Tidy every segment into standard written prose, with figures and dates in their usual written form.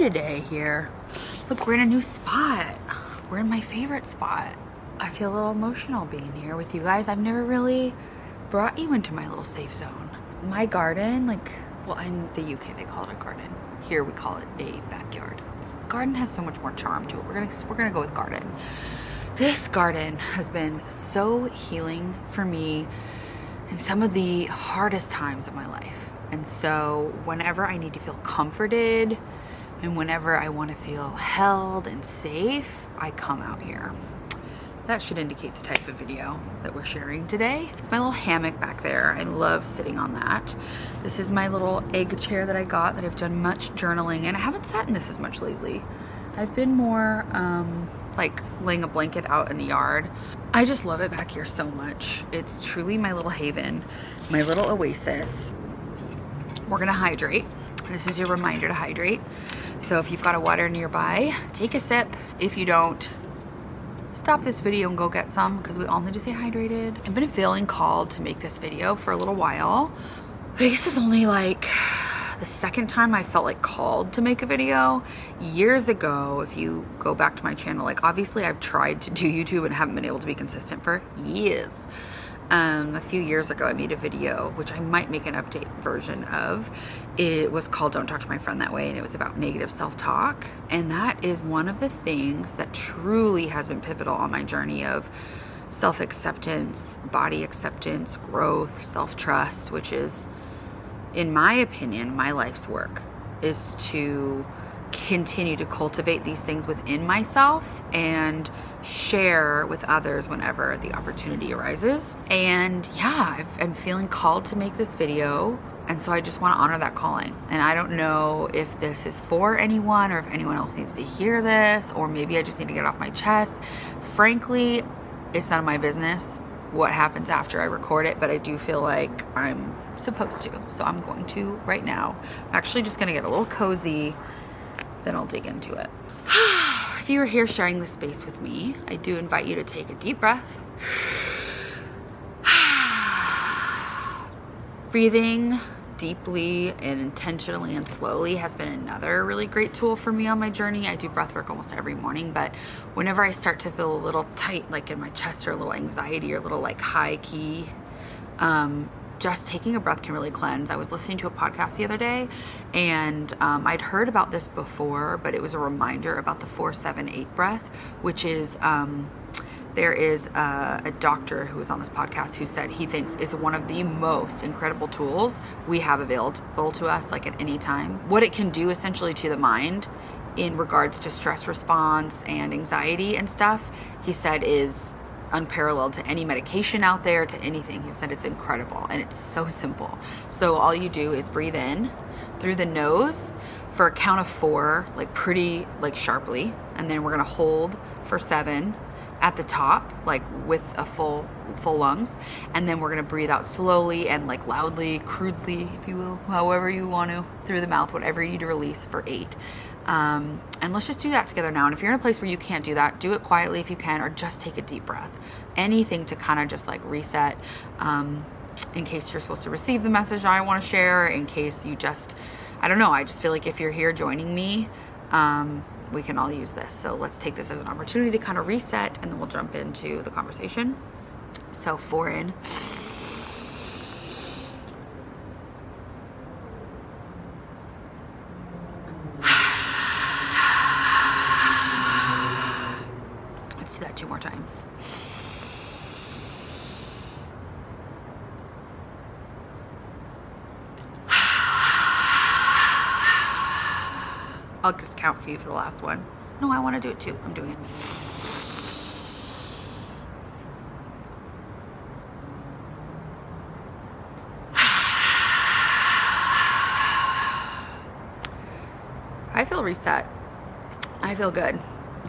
today here. Look, we're in a new spot. We're in my favorite spot. I feel a little emotional being here with you guys. I've never really brought you into my little safe zone. My garden, like, well, in the UK they call it a garden. Here we call it a backyard. Garden has so much more charm to it. We're gonna go with garden. This garden has been so healing for me in some of the hardest times of my life. And so whenever I need to feel comforted and whenever I want to feel held and safe, I come out here. That should indicate the type of video that we're sharing today. It's my little hammock back there. I love sitting on that. This is my little egg chair that I got that I've done much journaling in. I haven't sat in this as much lately. I've been more like laying a blanket out in the yard. I just love it back here so much. It's truly my little haven, my little oasis. We're gonna hydrate. This is your reminder to hydrate. So if you've got a water nearby, take a sip. If you don't, stop this video and go get some, because we all need to stay hydrated. I've been feeling called to make this video for a little while. This is only like the second time I felt like called to make a video. Years ago, if you go back to my channel, like obviously I've tried to do YouTube and haven't been able to be consistent for years. A few years ago I made a video, which I might make an update version of. It was called Don't Talk to My Friend That Way, and it was about negative self-talk. And that is one of the things that truly has been pivotal on my journey of self-acceptance, body acceptance, growth, self-trust, which is, in my opinion, my life's work, is to continue to cultivate these things within myself and share with others whenever the opportunity arises. And yeah, I'm feeling called to make this video, and so I just want to honor that calling. And I don't know if this is for anyone or if anyone else needs to hear this, or maybe I just need to get it off my chest. Frankly, it's none of my business what happens after I record it, but I do feel like I'm supposed to, so I'm going to right now. I'm actually just gonna get a little cozy, then I'll dig into it. If you are here sharing this space with me, I do invite you to take a deep breath. Breathing deeply and intentionally and slowly has been another really great tool for me on my journey. I do breath work almost every morning, but whenever I start to feel a little tight, like in my chest, or a little anxiety, or a little like high key, just taking a breath can really cleanse. I was listening to a podcast the other day, and I'd heard about this before, but it was a reminder about the 4-7-8 breath, which is there is a doctor who was on this podcast who said he thinks is one of the most incredible tools we have available to us, like at any time. What it can do essentially to the mind in regards to stress response and anxiety and stuff, he said is unparalleled to any medication out there, to anything. He said it's incredible, and it's so simple. So all you do is breathe in through the nose for a count of 4, like pretty like sharply, and then we're gonna hold for 7 at the top, like with a full lungs, and then we're gonna breathe out slowly and like loudly, crudely, if you will, however you want to, through the mouth, whatever you need to release, for 8. And let's just do that together now. And if you're in a place where you can't do that, do it quietly if you can, or just take a deep breath. Anything to kind of just like reset, in case you're supposed to receive the message I want to share, in case you just, I don't know, I just feel like if you're here joining me, we can all use this. So let's take this as an opportunity to kind of reset, and then we'll jump into the conversation. So 4 in. Let's do that 2 more times. I'll just count for you for the last one. No, I want to do it too. I'm doing it. I feel reset. I feel good.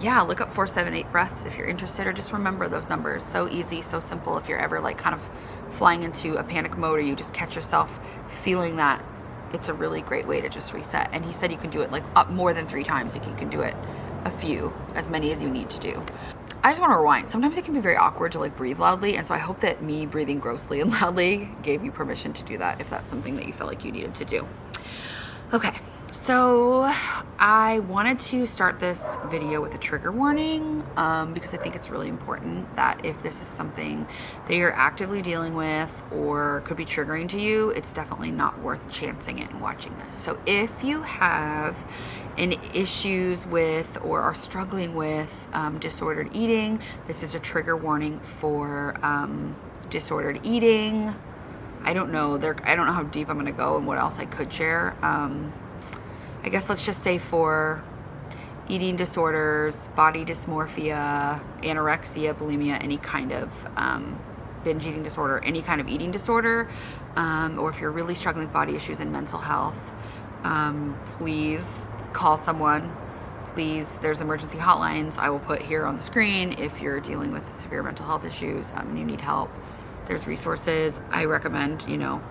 Yeah, look up 4-7-8 breaths if you're interested, or just remember those numbers. So easy, so simple. If you're ever like kind of flying into a panic mode, or you just catch yourself feeling that, it's a really great way to just reset. And he said you can do it like up more than 3 times. Like you can do it a few, as many as you need to do. I just want to rewind. Sometimes it can be very awkward to like breathe loudly, and so I hope that me breathing grossly and loudly gave you permission to do that if that's something that you felt like you needed to do. Okay, So I wanted to start this video with a trigger warning because I think it's really important that if this is something that you're actively dealing with or could be triggering to you, it's definitely not worth chancing it and watching this. So if you have any issues with or are struggling with disordered eating, this is a trigger warning for disordered eating. I don't know how deep I'm gonna go and what else I could share. I guess let's just say for eating disorders, body dysmorphia, anorexia, bulimia, any kind of binge eating disorder, any kind of eating disorder, or if you're really struggling with body issues and mental health, please call someone. Please, there's emergency hotlines I will put here on the screen if you're dealing with severe mental health issues and you need help. There's resources. I recommend,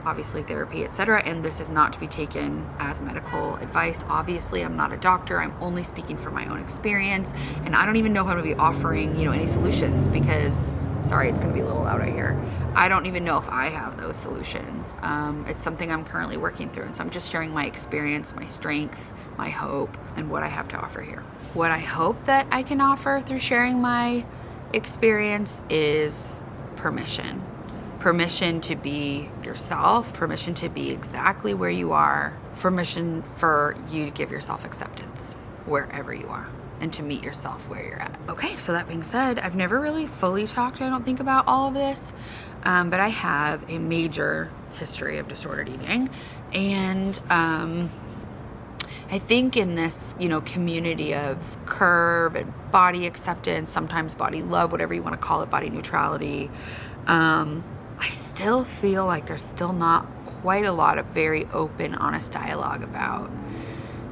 obviously therapy, etc. And this is not to be taken as medical advice. Obviously, I'm not a doctor. I'm only speaking from my own experience. And I don't even know if I'm going to be offering, any solutions because, sorry, it's going to be a little loud out here. I don't even know if I have those solutions. It's something I'm currently working through. And so I'm just sharing my experience, my strength, my hope, and what I have to offer here. What I hope that I can offer through sharing my experience is permission. Permission to be yourself, permission to be exactly where you are, permission for you to give yourself acceptance wherever you are and to meet yourself where you're at. Okay, so that being said, I've never really fully talked, I don't think, about all of this, but I have a major history of disordered eating. And I think in this, community of curve and body acceptance, sometimes body love, whatever you want to call it, body neutrality, I still feel like there's still not quite a lot of very open, honest dialogue about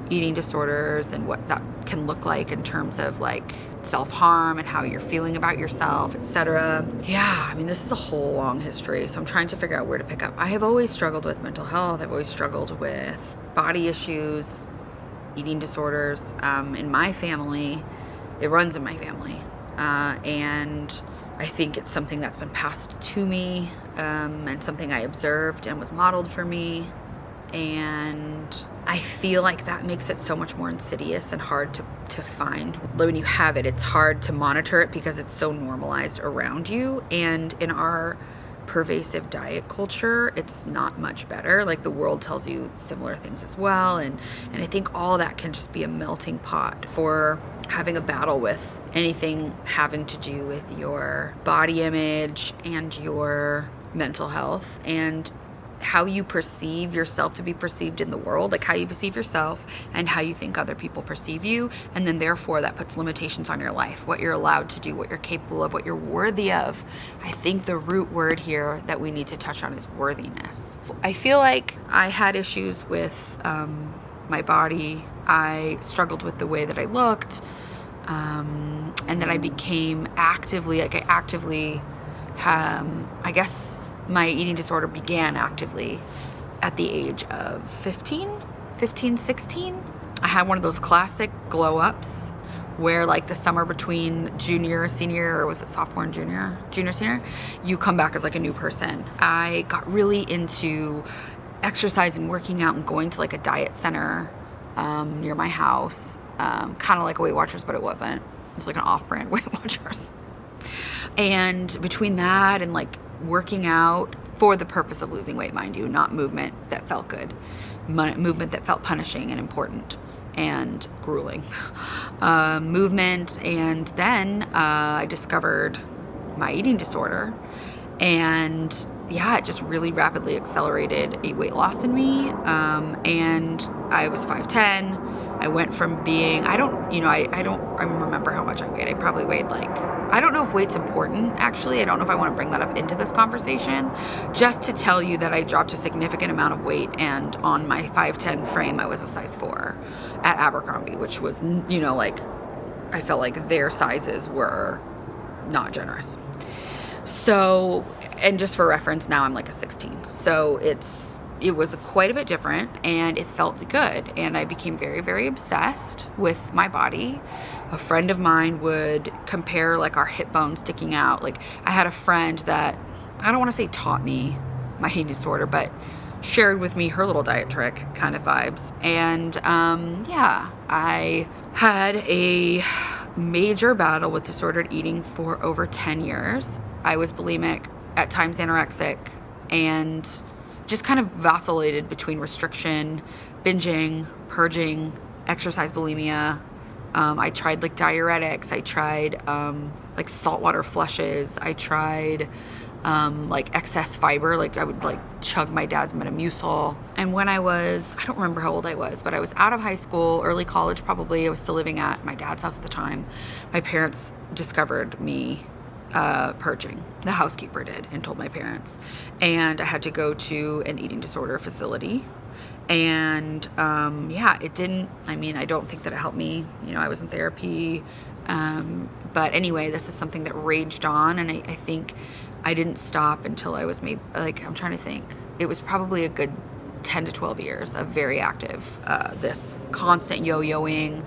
eating disorders and what that can look like in terms of like self-harm and how you're feeling about yourself, etc. Yeah, this is a whole long history, so I'm trying to figure out where to pick up. I have always struggled with mental health. I've always struggled with body issues, eating disorders. In my family, it runs in my family, and I think it's something that's been passed to me, and something I observed and was modeled for me. And I feel like that makes it so much more insidious and hard to find. When you have it, it's hard to monitor it because it's so normalized around you. And in our pervasive diet culture, it's not much better. Like, the world tells you similar things as well. And I think all that can just be a melting pot for having a battle with anything having to do with your body image and your mental health and how you perceive yourself to be perceived in the world, like how you perceive yourself and how you think other people perceive you. And then therefore that puts limitations on your life, what you're allowed to do, what you're capable of, what you're worthy of. I think the root word here that we need to touch on is worthiness. I feel like I had issues with my body. I struggled with the way that I looked. And then I became actively, I guess my eating disorder began actively at the age of 15, 16. I had one of those classic glow ups where, like, the summer between junior, senior, or was it sophomore and junior, senior, you come back as like a new person. I got really into exercise and working out and going to like a diet center near my house. Kind of like a Weight Watchers, but it wasn't. It's like an off-brand Weight Watchers. And between that and like working out for the purpose of losing weight, mind you, not movement that felt good, movement that felt punishing and important and grueling, movement. And then I discovered my eating disorder, and yeah, it just really rapidly accelerated a weight loss in me. And I was 5'10". I went from being, I don't remember how much I weighed. I probably weighed I don't know if weight's important, actually. I don't know if I want to bring that up into this conversation. Just to tell you that I dropped a significant amount of weight, and on my 5'10" frame, I was a size 4 at Abercrombie, which was, I felt like their sizes were not generous. So, and just for reference, now I'm like a 16. So it was quite a bit different, and it felt good. And I became very, very obsessed with my body. A friend of mine would compare like our hip bone sticking out. Like, I had a friend that, I don't want to say taught me my eating disorder, but shared with me her little diet trick kind of vibes. And yeah, I had a major battle with disordered eating for over 10 years. I was bulimic, at times anorexic, and just kind of vacillated between restriction, binging, purging, exercise bulimia. I tried like diuretics. I tried like saltwater flushes. I tried like excess fiber. Like I would like chug my dad's Metamucil. And when I don't remember how old I was, but I was out of high school, early college probably. I was still living at my dad's house at the time. My parents discovered me purging. The housekeeper did, and told my parents. And I had to go to an eating disorder facility. And yeah, it didn't, I mean, I don't think that it helped me. You know, I was in therapy. But anyway, this is something that raged on, and I think I didn't stop until I was maybe, like, I'm trying to think. It was probably a good 10 to 12 years of very active, this constant yo-yoing,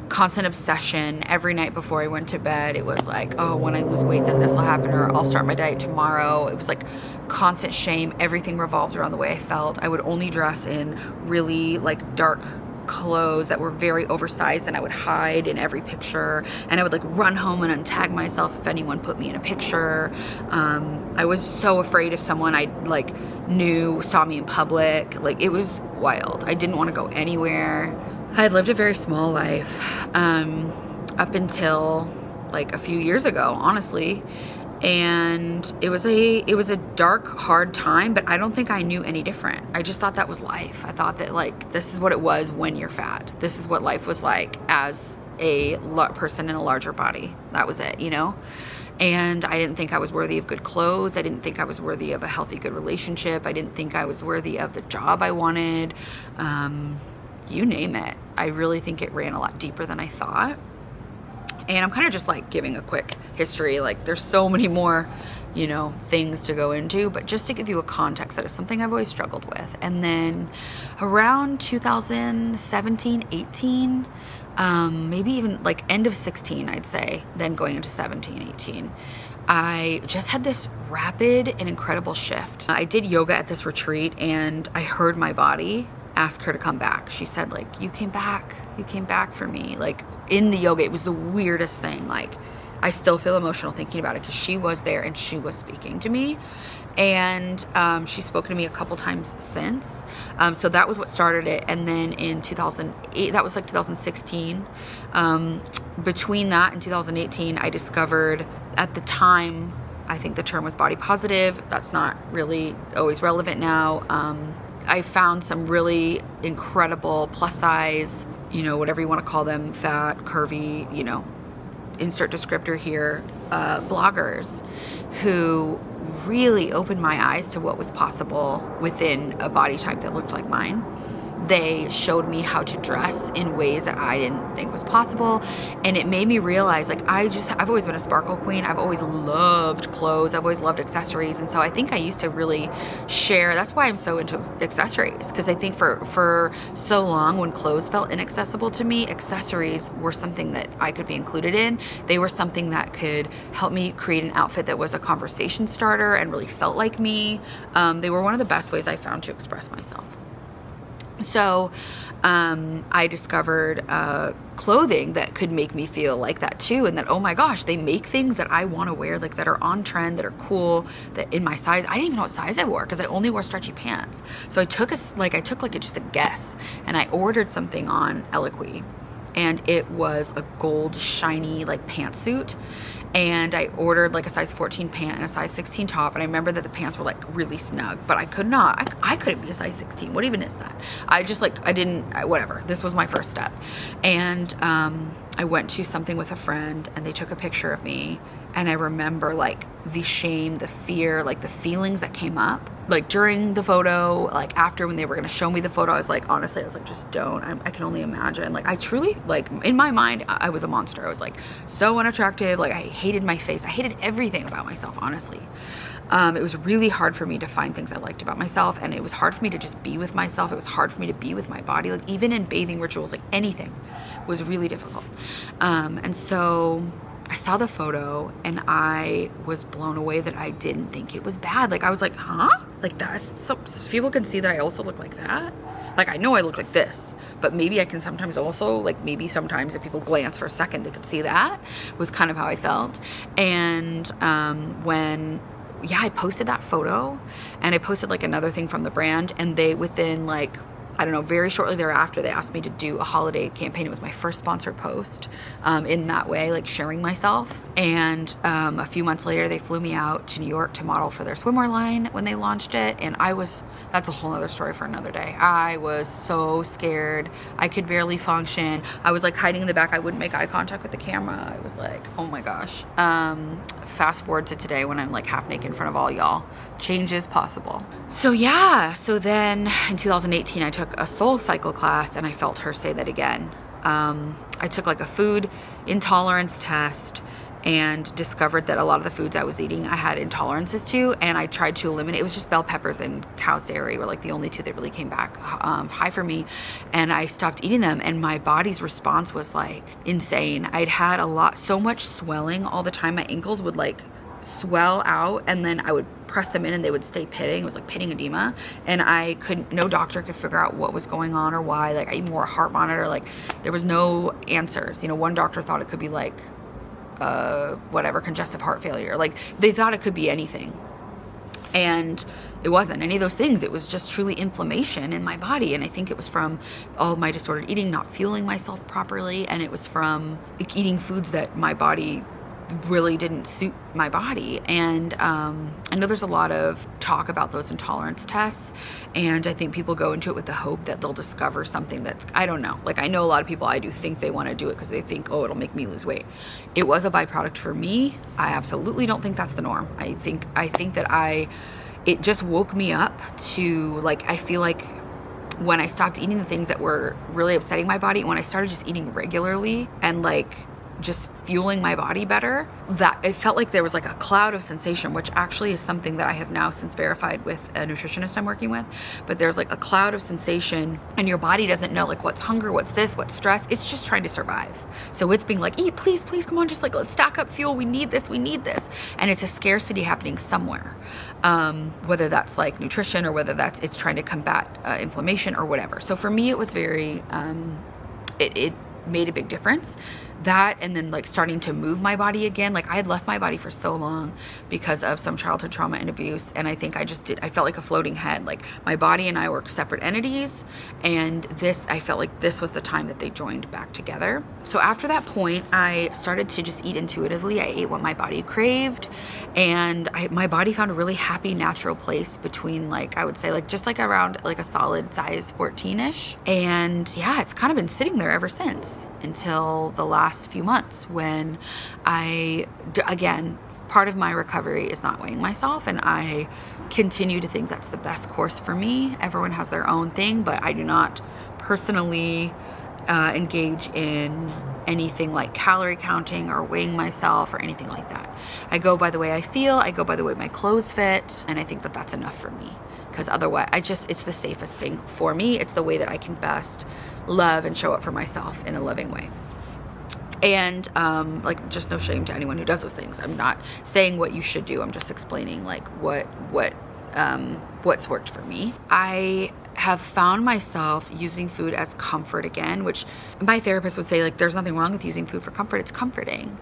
constant obsession. Every night before I went to bed, it was like, oh, when I lose weight, then this will happen, or I'll start my diet tomorrow. It was like constant shame. Everything revolved around the way I felt. I would only dress in really like dark clothes that were very oversized, and I would hide in every picture, and I would like run home and untag myself if anyone put me in a picture. I was so afraid if someone I like knew saw me in public. Like, it was wild. I didn't want to go anywhere. I had lived a very small life up until like a few years ago, honestly. And it was a dark, hard time, but I don't think I knew any different. I just thought that was life. I thought that like, this is what it was when you're fat. This is what life was like as a person in a larger body. That was it, you know? And I didn't think I was worthy of good clothes. I didn't think I was worthy of a healthy, good relationship. I didn't think I was worthy of the job I wanted. You name it. I really think it ran a lot deeper than I thought. And I'm kind of just like giving a quick history. Like, there's so many more, you know, things to go into, but just to give you a context, that is something I've always struggled with. And then around 2017, 18, maybe even like end of 16, I'd say, then going into 17, 18, I just had this rapid and incredible shift. I did yoga at this retreat, and I heard my body ask her to come back. She said, like, you came back for me. Like, in the yoga, it was the weirdest thing. Like, I still feel emotional thinking about it, because she was there and she was speaking to me. And she's spoken to me a couple times since. So that was what started it. And then in 2008, that was like 2016. Between that and 2018, I discovered, at the time, I think the term was body positive. That's not really always relevant now. I found some really incredible plus size, you know, whatever you want to call them, fat, curvy, you know, insert descriptor here, bloggers who really opened my eyes to what was possible within a body type that looked like mine. They showed me how to dress in ways that I didn't think was possible. And it made me realize, like, I've always been a sparkle queen. I've always loved clothes. I've always loved accessories. And so I think I used to really share. That's why I'm so into accessories. Because I think for so long, when clothes felt inaccessible to me, accessories were something that I could be included in. They were something that could help me create an outfit that was a conversation starter and really felt like me. They were one of the best ways I found to express myself. So I discovered clothing that could make me feel like that too, and that, oh my gosh, they make things that I want to wear, like that are on trend, that are cool, that in my size. I didn't even know what size I wore, because I only wore stretchy pants. So I took just a guess, and I ordered something on Eloquii, and it was a gold shiny like pantsuit. And I ordered like a size 14 pant and a size 16 top. And I remember that the pants were like really snug, but I could not, I couldn't be a size 16. What even is that? Whatever. This was my first step. And I went to something with a friend, and they took a picture of me. And I remember like the shame, the fear, like the feelings that came up, like during the photo, like after, when they were going to show me the photo, I was like, honestly, I was like, just don't, I can only imagine. Like, I truly, like, in my mind, I was a monster. I was like so unattractive. Like, I hated my face. I hated everything about myself, honestly. It was really hard for me to find things I liked about myself, and it was hard for me to just be with myself. It was hard for me to be with my body. Like, even in bathing rituals, like anything was really difficult. And so I saw the photo, and I was blown away that I didn't think it was bad. Like, I was like, huh? like that. So people can see that I also look like that. Like, I know I look like this, but maybe I can sometimes also, like, maybe sometimes if people glance for a second, they could see that, was kind of how I felt. And yeah, I posted that photo, and I posted like another thing from the brand, and they, within like, I don't know, very shortly thereafter, they asked me to do a holiday campaign. It was my first sponsored post in that way, like sharing myself. And a few months later, they flew me out to New York to model for their swimwear line when they launched it. And that's a whole other story for another day. I was so scared. I could barely function. I was like hiding in the back. I wouldn't make eye contact with the camera. I was like, oh my gosh. Fast forward to today when I'm like half naked in front of all y'all. Change is possible. So yeah, so then in 2018, I took a soul cycle class, and I felt her say that again. I took like a food intolerance test and discovered that a lot of the foods I was eating I had intolerances to, and I tried to eliminate. It was just bell peppers and cow's dairy were like the only two that really came back high for me, and I stopped eating them, and my body's response was like insane. I'd had so much swelling all the time. My ankles would like swell out, and then I would press them in and they would stay pitting. It was like pitting edema, and no doctor could figure out what was going on or why. Like, I even wore a heart monitor. Like, there was no answers. You know, one doctor thought it could be like whatever, congestive heart failure. Like, they thought it could be anything, and it wasn't any of those things. It was just truly inflammation in my body, and I think it was from all my disordered eating, not fueling myself properly, and it was from eating foods that my body really didn't suit my body. And I know there's a lot of talk about those intolerance tests, and I think people go into it with the hope that they'll discover something that's, I don't know, like, I know a lot of people I do think they want to do it because they think, oh, it'll make me lose weight. It was a byproduct for me. I absolutely don't think that's the norm. I think that it just woke me up to, like, I feel like when I stopped eating the things that were really upsetting my body, when I started just eating regularly and like just fueling my body better, that it felt like there was like a cloud of sensation, which actually is something that I have now since verified with a nutritionist I'm working with. But there's like a cloud of sensation, and your body doesn't know like what's hunger, what's this, what's stress. It's just trying to survive. So it's being like, eat, please, come on, just like, let's stack up fuel. We need this. And it's a scarcity happening somewhere. Whether that's like nutrition, or whether it's trying to combat inflammation or whatever. So for me, it was very, it made a big difference. That, and then like starting to move my body again. Like, I had left my body for so long because of some childhood trauma and abuse, and I think I felt like a floating head. Like, my body and I were separate entities, and I felt like this was the time that they joined back together. So after that point, I started to just eat intuitively. I ate what my body craved, and my body found a really happy, natural place between, like, I would say like just like around like a solid size 14-ish. And yeah, it's kind of been sitting there ever since, until the last few months, when again, part of my recovery is not weighing myself, and I continue to think that's the best course for me. Everyone has their own thing, but I do not personally engage in anything like calorie counting or weighing myself or anything like that. I go by the way I feel, I go by the way my clothes fit, and I think that that's enough for me, because otherwise it's the safest thing for me. It's the way that I can best love and show up for myself in a loving way. And like, just no shame to anyone who does those things. I'm not saying what you should do. I'm just explaining like what's worked for me. I have found myself using food as comfort again, which my therapist would say, like, there's nothing wrong with using food for comfort. It's comforting.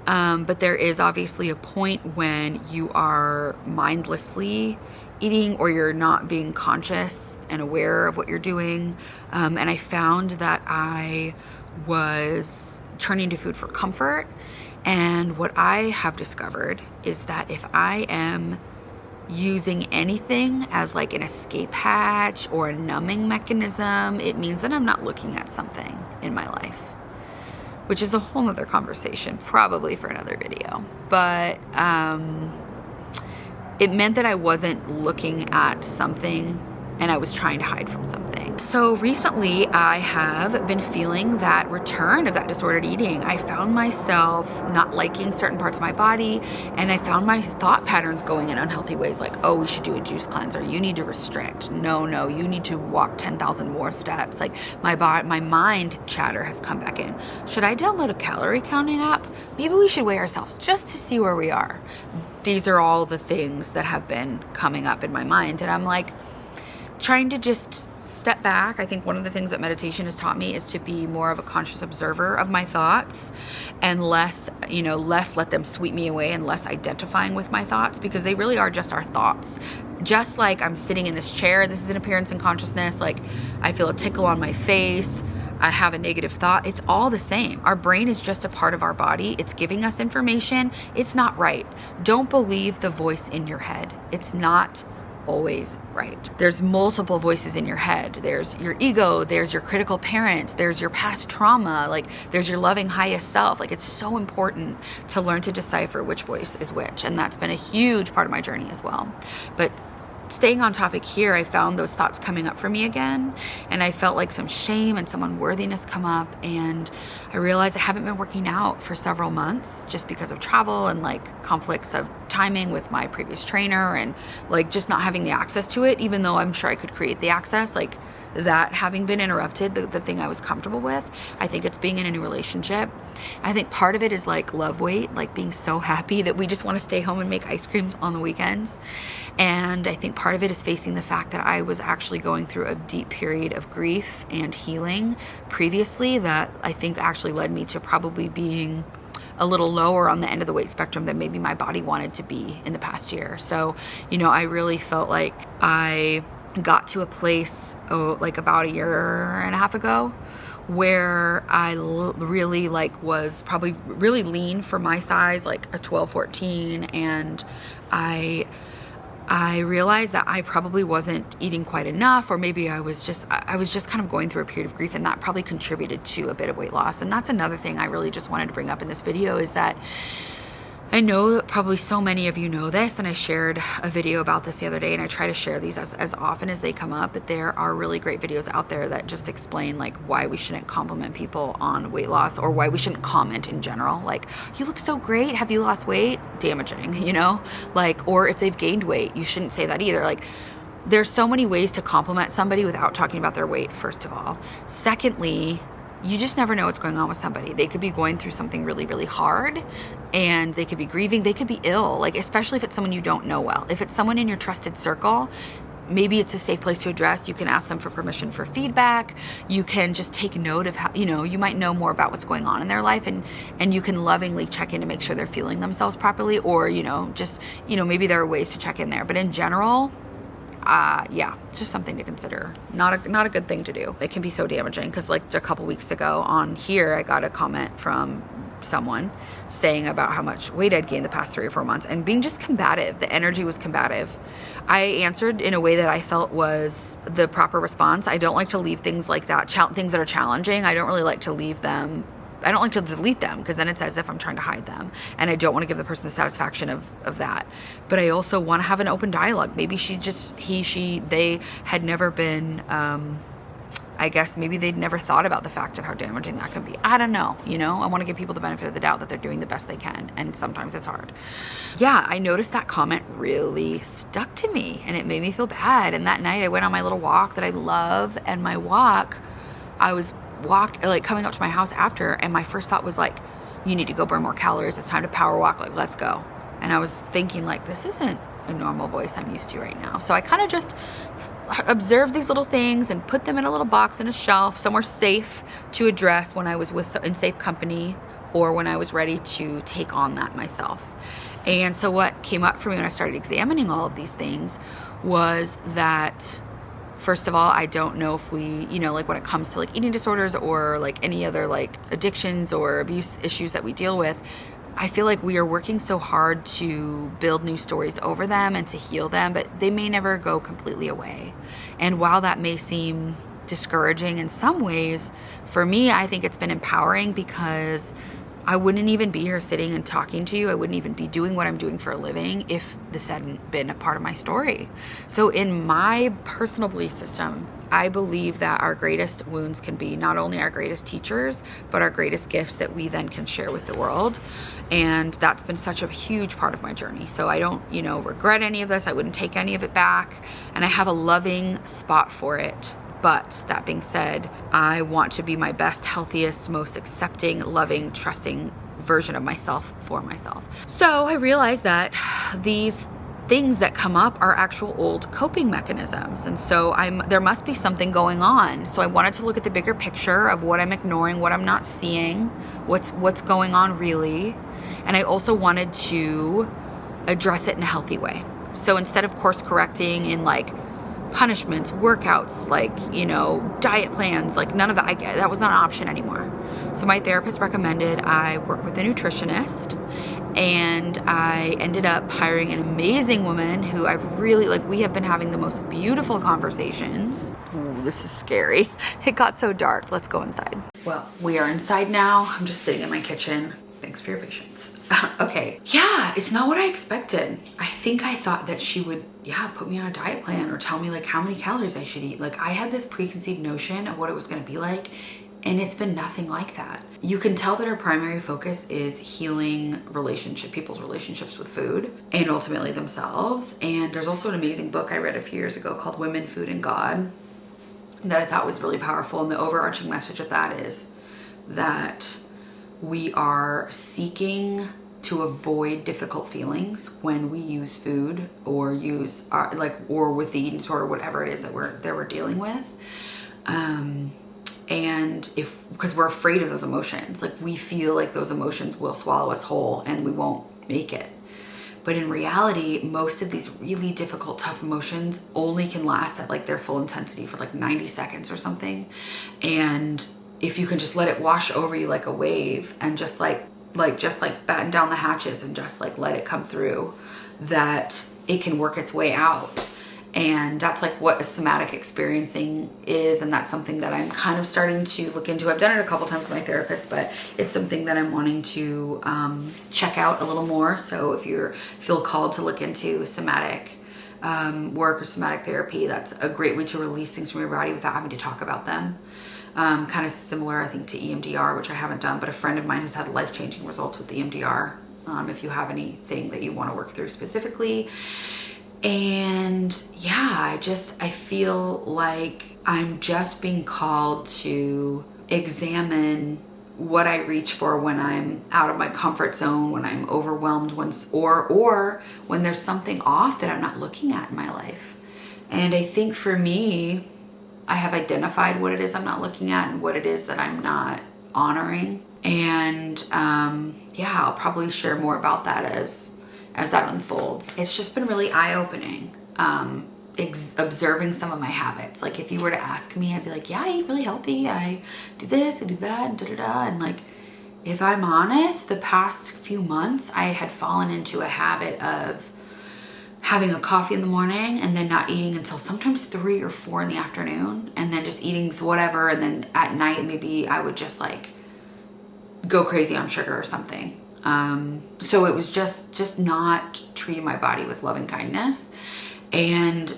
But there is obviously a point when you are mindlessly eating, or you're not being conscious and aware of what you're doing. And I found that I was turning to food for comfort. And what I have discovered is that if I am using anything as like an escape hatch or a numbing mechanism, it means that I'm not looking at something in my life, which is a whole nother conversation, probably for another video. But it meant that I wasn't looking at something and I was trying to hide from something. So recently I have been feeling that return of that disordered eating. I found myself not liking certain parts of my body, and I found my thought patterns going in unhealthy ways, like, oh, we should do a juice cleanse, or you need to restrict. No, you need to walk 10,000 more steps. Like, my mind chatter has come back in. Should I download a calorie counting app? Maybe we should weigh ourselves just to see where we are. these are all the things that have been coming up in my mind. And I'm like trying to just step back. I think one of the things that meditation has taught me is to be more of a conscious observer of my thoughts and less let them sweep me away, and less identifying with my thoughts, because they really are just our thoughts. Just like I'm sitting in this chair, this is an appearance in consciousness, like I feel a tickle on my face, I have a negative thought, it's all the same. Our brain is just a part of our body. It's giving us information. It's not right. Don't believe the voice in your head. It's not always right. There's multiple voices in your head. There's your ego, there's your critical parent, there's your past trauma, like there's your loving highest self. Like, it's so important to learn to decipher which voice is which. And that's been a huge part of my journey as well. But staying on topic here, I found those thoughts coming up for me again, and I felt like some shame and some unworthiness come up, and I realized I haven't been working out for several months just because of travel and like conflicts of timing with my previous trainer, and like just not having the access to it, even though I'm sure I could create the access. Like, that having been interrupted, the thing I was comfortable with. I think it's being in a new relationship. I think part of it is like love weight, like being so happy that we just want to stay home and make ice creams on the weekends. And I think part of it is facing the fact that I was actually going through a deep period of grief and healing previously that I think actually led me to probably being a little lower on the end of the weight spectrum than maybe my body wanted to be in the past year. So, I really felt like I got to a place like about a year and a half ago where I really was probably really lean for my size, like a 12, 14, and I realized that I probably wasn't eating quite enough, or maybe I was just kind of going through a period of grief, and that probably contributed to a bit of weight loss. And that's another thing I really just wanted to bring up in this video, is that I know that probably so many of you know this, and I shared a video about this the other day, and I try to share these as often as they come up, but there are really great videos out there that just explain like why we shouldn't compliment people on weight loss, or why we shouldn't comment in general. Like, you look so great, have you lost weight? Damaging, like, or if they've gained weight, you shouldn't say that either. Like, there's so many ways to compliment somebody without talking about their weight, first of all. Secondly, you just never know what's going on with somebody. They could be going through something really, really hard, and they could be grieving. They could be ill, like, especially if it's someone you don't know well. If it's someone in your trusted circle, maybe it's a safe place to address. You can ask them for permission for feedback. You can just take note of how, you might know more about what's going on in their life, and you can lovingly check in to make sure they're feeling themselves properly, or, maybe there are ways to check in there. But in general, it's just something to consider. Not a good thing to do. It can be so damaging, because like a couple weeks ago on here, I got a comment from someone saying about how much weight I'd gained the past 3 or 4 months, and being just combative. The energy was combative. I answered in a way that I felt was the proper response. I don't like to leave things like that, things that are challenging. I don't really like to leave them. I don't like to delete them, because then it's as if I'm trying to hide them, and I don't want to give the person the satisfaction of that. But I also want to have an open dialogue. Maybe they had never been, I guess maybe they'd never thought about the fact of how damaging that can be. I don't know, I want to give people the benefit of the doubt that they're doing the best they can, and sometimes it's hard. Yeah, I noticed that comment really stuck to me, and it made me feel bad. And that night I went on my little walk that I love, and my walk, I was coming up to my house after, and my first thought was like, you need to go burn more calories, it's time to power walk, like, let's go. And I was thinking, like, this isn't a normal voice I'm used to right now. So I kind of just observed these little things and put them in a little box in a shelf somewhere safe to address when I was in safe company, or when I was ready to take on that myself. And so what came up for me when I started examining all of these things was that, first of all, I don't know if we, like when it comes to like eating disorders, or like any other like addictions or abuse issues that we deal with, I feel like we are working so hard to build new stories over them and to heal them, but they may never go completely away. And while that may seem discouraging in some ways, for me, I think it's been empowering, because I wouldn't even be here sitting and talking to you. I wouldn't even be doing what I'm doing for a living if this hadn't been a part of my story. So in my personal belief system, I believe that our greatest wounds can be not only our greatest teachers, but our greatest gifts that we then can share with the world. And that's been such a huge part of my journey. So I don't, regret any of this. I wouldn't take any of it back. And I have a loving spot for it. But that being said, I want to be my best, healthiest, most accepting, loving, trusting version of myself for myself. So I realized that these things that come up are actual old coping mechanisms. And so there must be something going on. So I wanted to look at the bigger picture of what I'm ignoring, what I'm not seeing, what's going on really. And I also wanted to address it in a healthy way. So instead of course correcting in like punishments, workouts, like, you know, diet plans, like none of that was not an option anymore. So my therapist recommended I work with a nutritionist, and I ended up hiring an amazing woman who I've really, like, we have been having the most beautiful conversations. Ooh, this is scary. It got so dark. Let's go inside. Well, we are inside now. I'm just sitting in my kitchen. Thanks for your patience. Okay. Yeah, it's not what I expected. I think I thought that she would, put me on a diet plan or tell me like how many calories I should eat. Like I had this preconceived notion of what it was going to be like, and it's been nothing like that. You can tell that her primary focus is healing people's relationships with food and ultimately themselves. And there's also an amazing book I read a few years ago called Women, Food, and God that I thought was really powerful. And the overarching message of that is that we are seeking to avoid difficult feelings when we use food or or with the eating disorder, whatever it is that we're dealing with. And because we're afraid of those emotions, like we feel like those emotions will swallow us whole and we won't make it. But in reality, most of these really difficult, tough emotions only can last at like their full intensity for like 90 seconds or something. And if you can just let it wash over you like a wave and just like batten down the hatches and just like let it come through, that it can work its way out. And that's like what a somatic experiencing is. And that's something that I'm kind of starting to look into. I've done it a couple times with my therapist, but it's something that I'm wanting to check out a little more. So if you feel called to look into somatic work or somatic therapy, that's a great way to release things from your body without having to talk about them. Kind of similar, I think, to EMDR, which I haven't done, but a friend of mine has had life-changing results with EMDR. If you have anything that you want to work through specifically. And yeah, I feel like I'm just being called to examine what I reach for when I'm out of my comfort zone, when I'm overwhelmed, or when there's something off that I'm not looking at in my life. And I think for me, I have identified what it is I'm not looking at and what it is that I'm not honoring. And I'll probably share more about that as that unfolds. It's just been really eye-opening, observing some of my habits. Like if you were to ask me, I'd be like, yeah, I eat really healthy. I do this, I do that, and da-da-da. And like, if I'm honest, the past few months, I had fallen into a habit of having a coffee in the morning and then not eating until sometimes 3 or 4 in the afternoon, and then just eating whatever. And then at night, maybe I would just like go crazy on sugar or something. So it was just not treating my body with loving kindness. And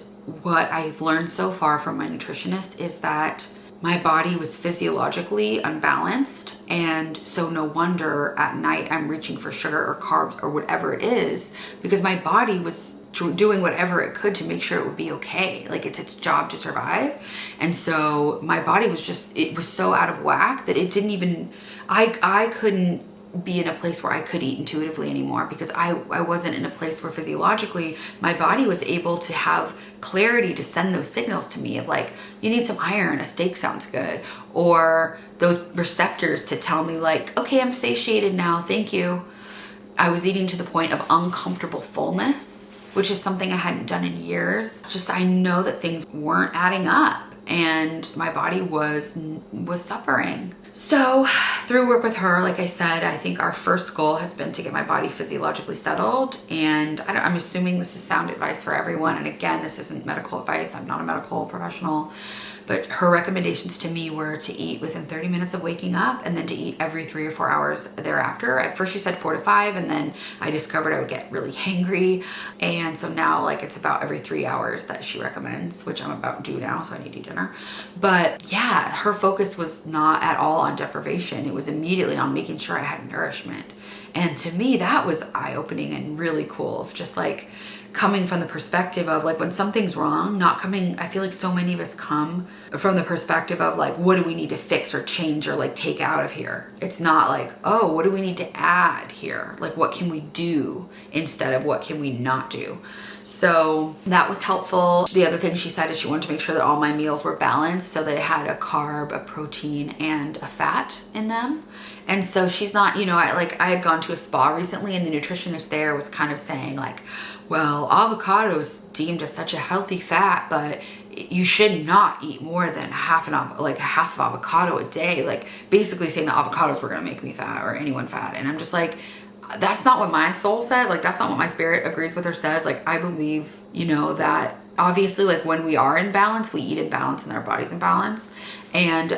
what I've learned so far from my nutritionist is that my body was physiologically unbalanced. And so no wonder at night I'm reaching for sugar or carbs or whatever it is, because my body was doing whatever it could to make sure it would be okay. Like it's its job to survive. And so my body was it was so out of whack that it didn't even, I couldn't be in a place where I could eat intuitively anymore, because I wasn't in a place where physiologically my body was able to have clarity to send those signals to me of like, you need some iron, a steak sounds good, or those receptors to tell me like, okay, I'm satiated now, thank you. I was eating to the point of uncomfortable fullness, which is something I hadn't done in years. I know that things weren't adding up and my body was suffering. So through work with her, like I said, I think our first goal has been to get my body physiologically settled. And I'm assuming this is sound advice for everyone. And again, this isn't medical advice. I'm not a medical professional. But her recommendations to me were to eat within 30 minutes of waking up and then to eat every 3 or 4 hours thereafter. At first she said 4 to 5, and then I discovered I would get really hangry. And so now like it's about every 3 hours that she recommends, which I'm about due now, so I need to eat dinner. But yeah, her focus was not at all on deprivation. It was immediately on making sure I had nourishment. And to me, that was eye-opening and really cool, of just like coming from the perspective of like when something's wrong, not coming, I feel like so many of us come from the perspective of like, what do we need to fix or change or like take out of here? It's not like, oh, what do we need to add here? Like, what can we do instead of what can we not do? So that was helpful. The other thing she said is she wanted to make sure that all my meals were balanced, so they had a carb, a protein, and a fat in them. And so she's not, you know, I had gone to a spa recently, and the nutritionist there was kind of saying like, well, avocado is deemed as such a healthy fat, but you should not eat more than half of avocado a day. Like basically saying that avocados were gonna make me fat or anyone fat. And I'm just like, that's not what my soul said. Like, that's not what my spirit agrees with or says. Like, I believe, you know, that obviously like when we are in balance, we eat in balance and our body's in balance. And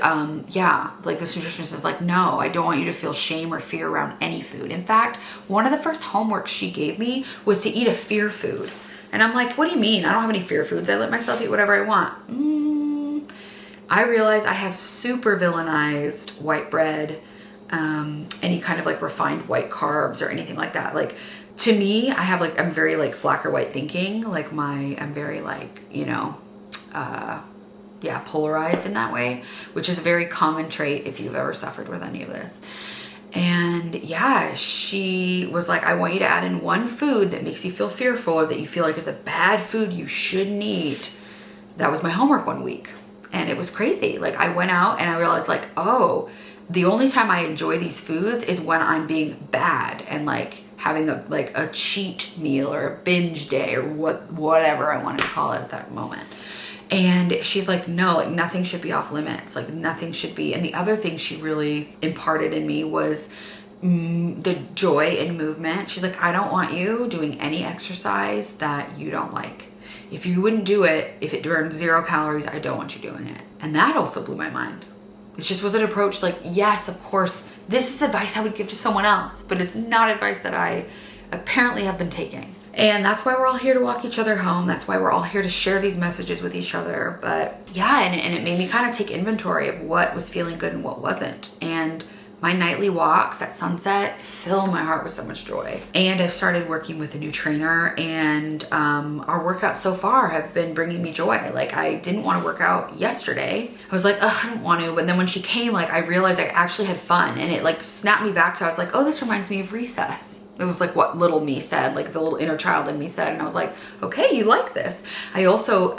yeah, like this nutritionist is like, no, I don't want you to feel shame or fear around any food. In fact, one of the first homeworks she gave me was to eat a fear food. And I'm like, what do you mean? I don't have any fear foods. I let myself eat whatever I want. I realize I have super villainized white bread, any kind of like refined white carbs or anything like that. Like to me, I have like, I'm very like black or white thinking. Like I'm very like, you know, yeah, polarized in that way, which is a very common trait if you've ever suffered with any of this. And yeah, she was like, I want you to add in one food that makes you feel fearful or that you feel like is a bad food you shouldn't eat. That was my homework one week. And it was crazy. Like I went out and I realized like, oh, the only time I enjoy these foods is when I'm being bad and like having a cheat meal or a binge day or whatever I wanted to call it at that moment. And she's like, no, like nothing should be off limits. Like nothing should be. And the other thing she really imparted in me was the joy in movement. She's like, I don't want you doing any exercise that you don't like. If you wouldn't do it, if it burns 0 calories, I don't want you doing it. And that also blew my mind. It just was an approach like, yes, of course, this is advice I would give to someone else, but it's not advice that I apparently have been taking. And that's why we're all here to walk each other home. That's why we're all here to share these messages with each other. But yeah, and it made me kind of take inventory of what was feeling good and what wasn't. And my nightly walks at sunset fill my heart with so much joy. And I've started working with a new trainer, and our workouts so far have been bringing me joy. Like I didn't want to work out yesterday. I was like, ugh, I don't want to. But then when she came, like I realized I actually had fun, and it like snapped me back to, I was like, oh, this reminds me of recess. It was like what little me said, like the little inner child in me said. And I was like, okay, you like this. I also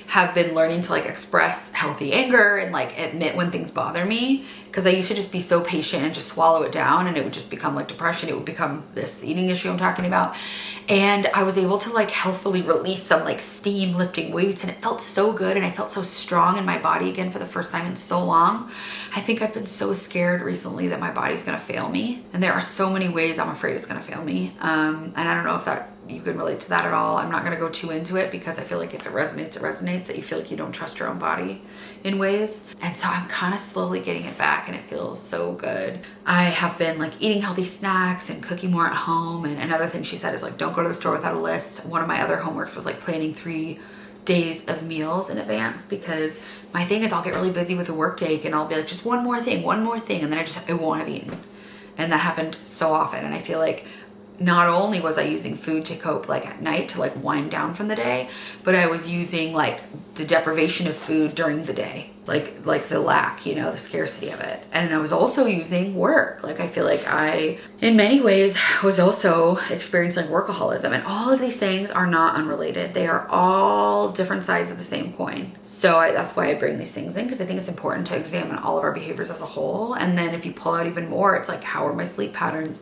have been learning to like express healthy anger and like admit when things bother me. Because I used to just be so patient and just swallow it down, and it would just become like depression. It would become this eating issue I'm talking about. And I was able to like healthfully release some like steam lifting weights, and it felt so good. And I felt so strong in my body again for the first time in so long. I think I've been so scared recently that my body's gonna fail me. And there are so many ways I'm afraid it's gonna fail me. And I don't know if that you can relate to that at all. I'm not gonna go too into it because I feel like if it resonates, it resonates, that you feel like you don't trust your own body in ways. And so I'm kind of slowly getting it back, and it feels so good. I have been like eating healthy snacks and cooking more at home. And another thing she said is like, don't go to the store without a list. One of my other homeworks was like planning 3 days of meals in advance, because my thing is I'll get really busy with a work day and I'll be like, just one more thing. And then I won't have eaten. And that happened so often. And I feel like not only was I using food to cope like at night to like wind down from the day, but I was using like the deprivation of food during the day, like the lack, you know, the scarcity of it. And I was also using work. Like I feel like I, in many ways, was also experiencing workaholism. And all of these things are not unrelated. They are all different sides of the same coin. So that's why I bring these things in, because I think it's important to examine all of our behaviors as a whole. And then if you pull out even more, it's like, how are my sleep patterns?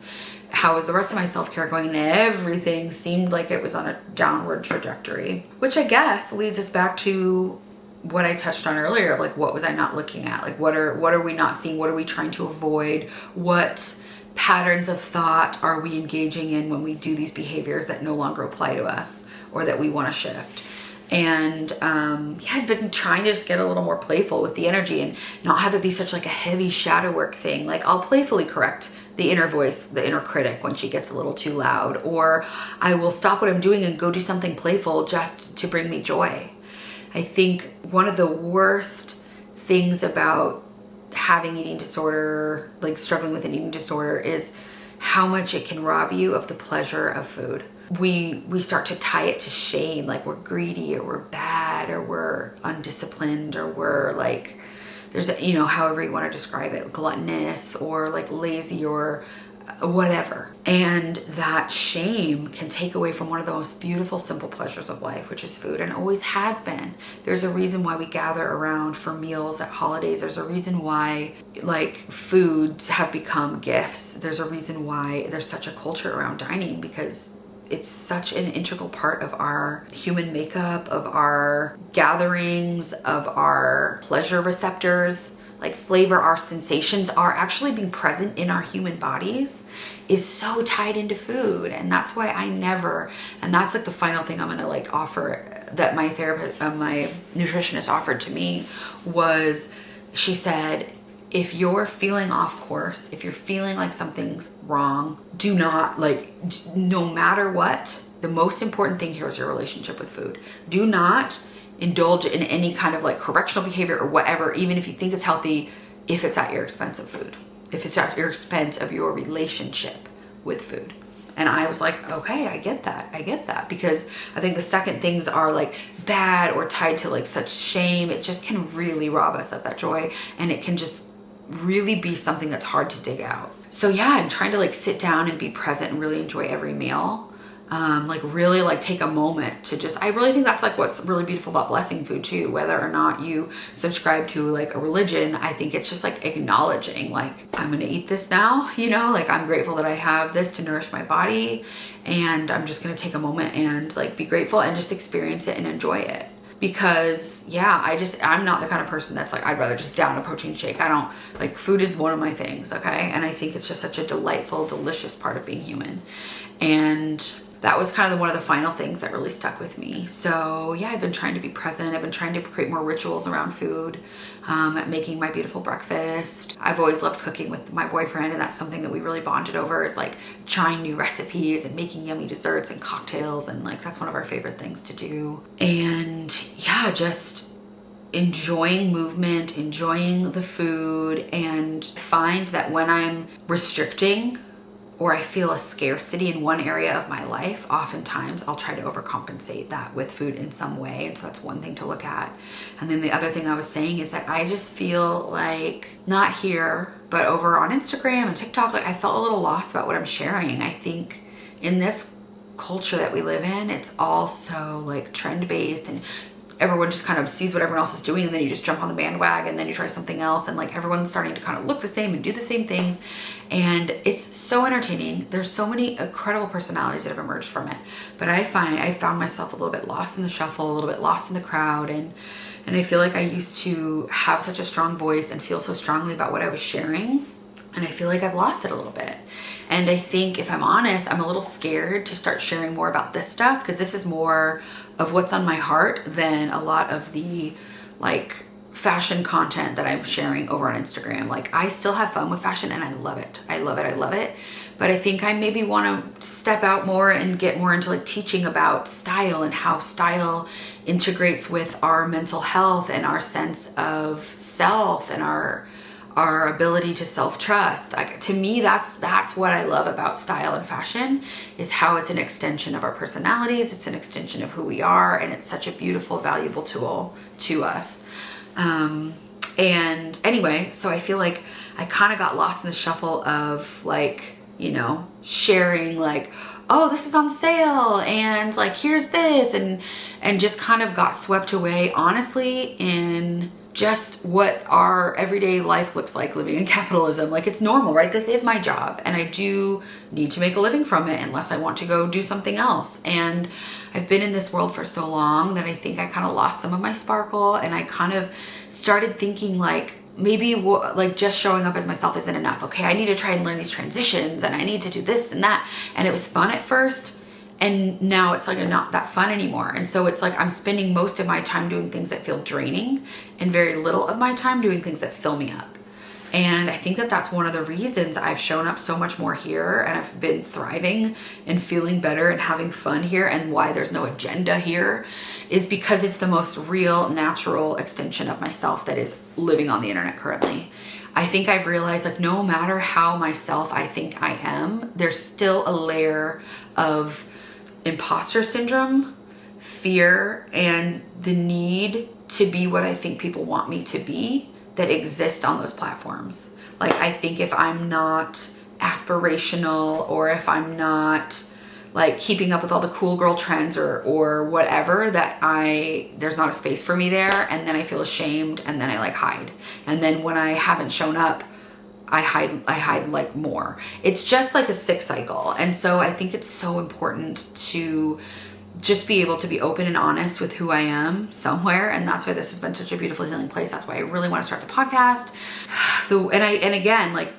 How is the rest of my self-care going? And everything seemed like it was on a downward trajectory, which I guess leads us back to what I touched on earlier of like, what was I not looking at? Like, what are we not seeing? What are we trying to avoid? What patterns of thought are we engaging in when we do these behaviors that no longer apply to us or that we want to shift? And yeah, I've been trying to just get a little more playful with the energy and not have it be such like a heavy shadow work thing. Like I'll playfully correct the inner voice, the inner critic when she gets a little too loud, or I will stop what I'm doing and go do something playful just to bring me joy. I think one of the worst things about having eating disorder, like struggling with an eating disorder, is how much it can rob you of the pleasure of food. we start to tie it to shame, like we're greedy or we're bad or we're undisciplined or we're like, there's, you know, however you want to describe it, gluttonous or like lazy or whatever. And that shame can take away from one of the most beautiful, simple pleasures of life, which is food, and always has been. There's a reason why we gather around for meals at holidays. There's a reason why like foods have become gifts. There's a reason why there's such a culture around dining, because it's such an integral part of our human makeup, of our gatherings, of our pleasure receptors. Like flavor, our sensations are actually being present in our human bodies is so tied into food. And that's why I never, and that's like the final thing I'm gonna like offer that my therapist, my nutritionist offered to me was, she said, if you're feeling off course, if you're feeling like something's wrong, do not, like, no matter what, the most important thing here is your relationship with food. Do not indulge in any kind of like correctional behavior or whatever, even if you think it's healthy, if it's at your expense of food, if it's at your expense of your relationship with food. And I was like, okay, I get that, because I think the second things are like bad or tied to like such shame, it just can really rob us of that joy, and it can just really be something that's hard to dig out. So yeah, I'm trying to like sit down and be present and really enjoy every meal. Like really like take a moment to just, I really think that's like what's really beautiful about blessing food too, whether or not you subscribe to like a religion. I think it's just like acknowledging like, I'm gonna eat this now, you know, like I'm grateful that I have this to nourish my body, and I'm just gonna take a moment and like be grateful and just experience it and enjoy it. Because yeah, I'm not the kind of person that's like, I'd rather just down a protein shake. I don't, like, food is one of my things, okay? And I think it's just such a delightful, delicious part of being human. And that was kind of one of the final things that really stuck with me. So yeah, I've been trying to be present. I've been trying to create more rituals around food, making my beautiful breakfast. I've always loved cooking with my boyfriend, and that's something that we really bonded over, is like trying new recipes and making yummy desserts and cocktails, and like that's one of our favorite things to do. And yeah, just enjoying movement, enjoying the food, and find that when I'm restricting or I feel a scarcity in one area of my life, oftentimes I'll try to overcompensate that with food in some way. And so that's one thing to look at. And then the other thing I was saying is that I just feel like, not here, but over on Instagram and TikTok, like I felt a little lost about what I'm sharing. I think in this culture that we live in, it's all so like trend based, and everyone just kind of sees what everyone else is doing, and then you just jump on the bandwagon, and then you try something else, and like everyone's starting to kind of look the same and do the same things, and it's so entertaining. There's so many incredible personalities that have emerged from it, but I found myself a little bit lost in the shuffle, a little bit lost in the crowd, and I feel like I used to have such a strong voice and feel so strongly about what I was sharing, and I feel like I've lost it a little bit. And I think, if I'm honest, I'm a little scared to start sharing more about this stuff, because this is more of what's on my heart than a lot of the like fashion content that I'm sharing over on Instagram. Like, I still have fun with fashion and I love it. I love it. I love it. But I think I maybe want to step out more and get more into like teaching about style and how style integrates with our mental health and our sense of self and our ability to self-trust. Like, to me, that's what I love about style and fashion, is how it's an extension of our personalities. It's an extension of who we are, and it's such a beautiful, valuable tool to us. And anyway, so I feel like I kind of got lost in the shuffle of like, you know, sharing like, oh, this is on sale, and like, here's this, and just kind of got swept away, honestly, in just what our everyday life looks like living in capitalism. Like, it's normal, right? This is my job, and I do need to make a living from it unless I want to go do something else. And I've been in this world for so long that I think I kind of lost some of my sparkle, and I kind of started thinking like, maybe like just showing up as myself isn't enough. Okay, I need to try and learn these transitions, and I need to do this and that. And it was fun at first, and now it's like not that fun anymore. And so it's like I'm spending most of my time doing things that feel draining, and very little of my time doing things that fill me up. And I think that that's one of the reasons I've shown up so much more here, and I've been thriving and feeling better and having fun here, and why there's no agenda here is because it's the most real, natural extension of myself that is living on the internet currently. I think I've realized, like, no matter how myself I think I am, there's still a layer of imposter syndrome, fear, and the need to be what I think people want me to be that exist on those platforms. Like, I think if I'm not aspirational, or if I'm not like keeping up with all the cool girl trends or whatever, that there's not a space for me there, and then I feel ashamed, and then I like hide. And then when I haven't shown up, I hide like more. It's just like a sick cycle. And so I think it's so important to just be able to be open and honest with who I am somewhere. And that's why this has been such a beautiful healing place. That's why I really want to start the podcast. And again, like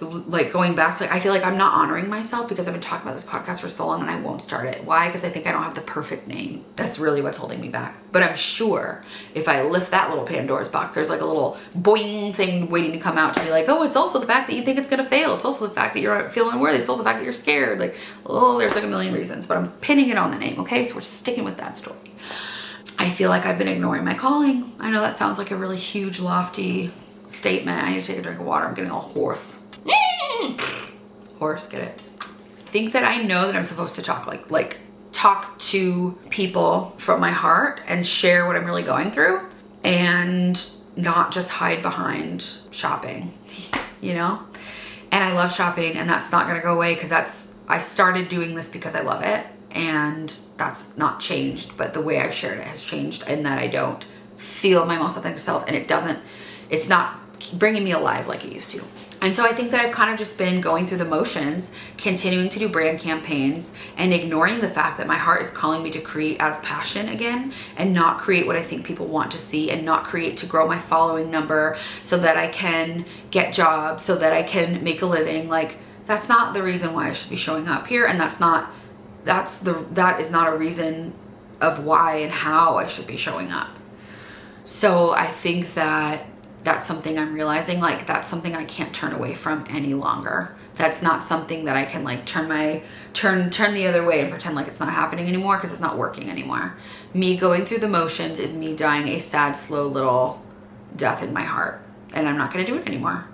going back to, I feel like I'm not honoring myself because I've been talking about this podcast for so long and I won't start it. Why? Because I think I don't have the perfect name. That's really what's holding me back. But I'm sure if I lift that little Pandora's box, there's like a little boing thing waiting to come out to be like, oh, it's also the fact that you think it's going to fail. It's also the fact that you're feeling unworthy. It's also the fact that you're scared. Like, oh, there's like a million reasons, but I'm pinning it on the name. Okay. So we're sticking with that story. I feel like I've been ignoring my calling. I know that sounds like a really huge, lofty statement. I need to take a drink of water. I'm getting all hoarse. Hoarse, get it? Think that I know that I'm supposed to talk talk to people from my heart and share what I'm really going through, and not just hide behind shopping, you know? And I love shopping, and that's not gonna go away because I started doing this because I love it, and that's not changed, but the way I've shared it has changed in that I don't feel my most authentic self, and it's not bringing me alive like it used to. And so I think that I've kind of just been going through the motions, continuing to do brand campaigns and ignoring the fact that my heart is calling me to create out of passion again, and not create what I think people want to see, and not create to grow my following number so that I can get jobs, so that I can make a living. Like, that's not the reason why I should be showing up here. And that is not a reason of why and how I should be showing up. So I think that that's something I'm realizing, like, that's something I can't turn away from any longer. That's not something that I can like turn the other way and pretend like it's not happening anymore, because it's not working anymore. Me going through the motions is me dying a sad, slow little death in my heart, and I'm not gonna do it anymore.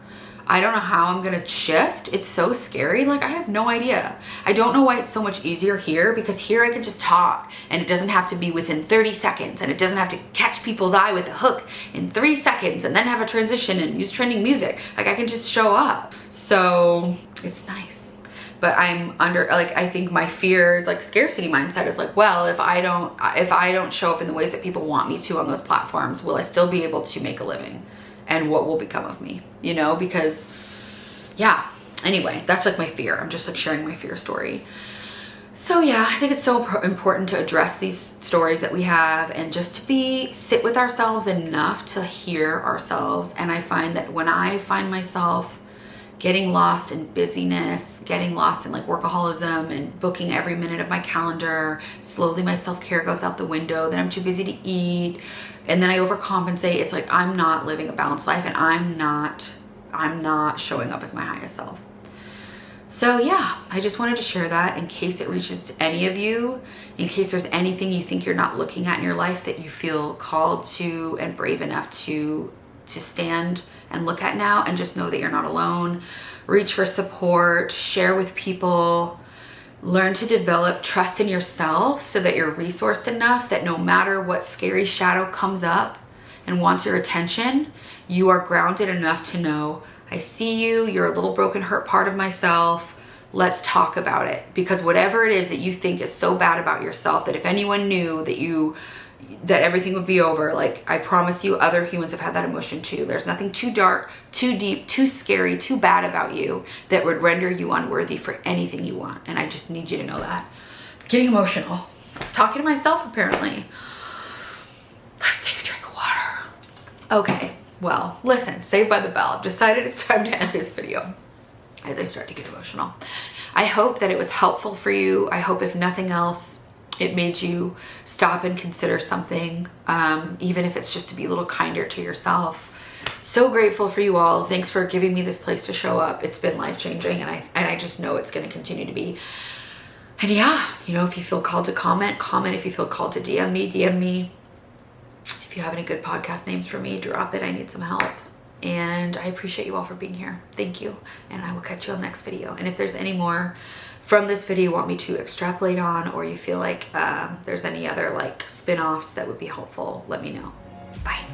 I don't know how I'm gonna shift. It's so scary. Like, I have no idea. I don't know why it's so much easier here, because here I can just talk and it doesn't have to be within 30 seconds, and it doesn't have to catch people's eye with a hook in 3 seconds and then have a transition and use trending music. Like, I can just show up. So it's nice. But I'm under, like, I think my fears, like, scarcity mindset is like, well, if I don't show up in the ways that people want me to on those platforms, will I still be able to make a living? And what will become of me, you know? Because, yeah, anyway, that's like my fear. I'm just like sharing my fear story. So yeah, I think it's so important to address these stories that we have, and just to sit with ourselves enough to hear ourselves. And I find that when I find myself getting lost in busyness, getting lost in like workaholism and booking every minute of my calendar, slowly my self-care goes out the window, then I'm too busy to eat, and then I overcompensate. It's like I'm not living a balanced life, and I'm not showing up as my highest self. So yeah, I just wanted to share that in case it reaches any of you, in case there's anything you think you're not looking at in your life that you feel called to and brave enough to stand and look at now, and just know that you're not alone. Reach for support, share with people, learn to develop trust in yourself so that you're resourced enough that no matter what scary shadow comes up and wants your attention, you are grounded enough to know, I see you, you're a little broken, hurt part of myself. Let's talk about it. Because whatever it is that you think is so bad about yourself, that if anyone knew that everything would be over, like, I promise you other humans have had that emotion too. There's nothing too dark, too deep, too scary, too bad about you that would render you unworthy for anything you want. And I just need you to know that. I'm getting emotional. Talking to myself, apparently. Let's take a drink of water. Okay, well, listen, Saved by the Bell. I've decided it's time to end this video as I start to get emotional. I hope that it was helpful for you. I hope, if nothing else, it made you stop and consider something, even if it's just to be a little kinder to yourself. So grateful for you all. Thanks for giving me this place to show up. It's been life-changing, and I just know it's going to continue to be. And yeah, you know, if you feel called to comment. If you feel called to DM me. If you have any good podcast names for me, drop it. I need some help. And I appreciate you all for being here. Thank you. And I will catch you on the next video. And if there's any more from this video you want me to extrapolate on, or you feel like there's any other like spin-offs that would be helpful, let me know. Bye.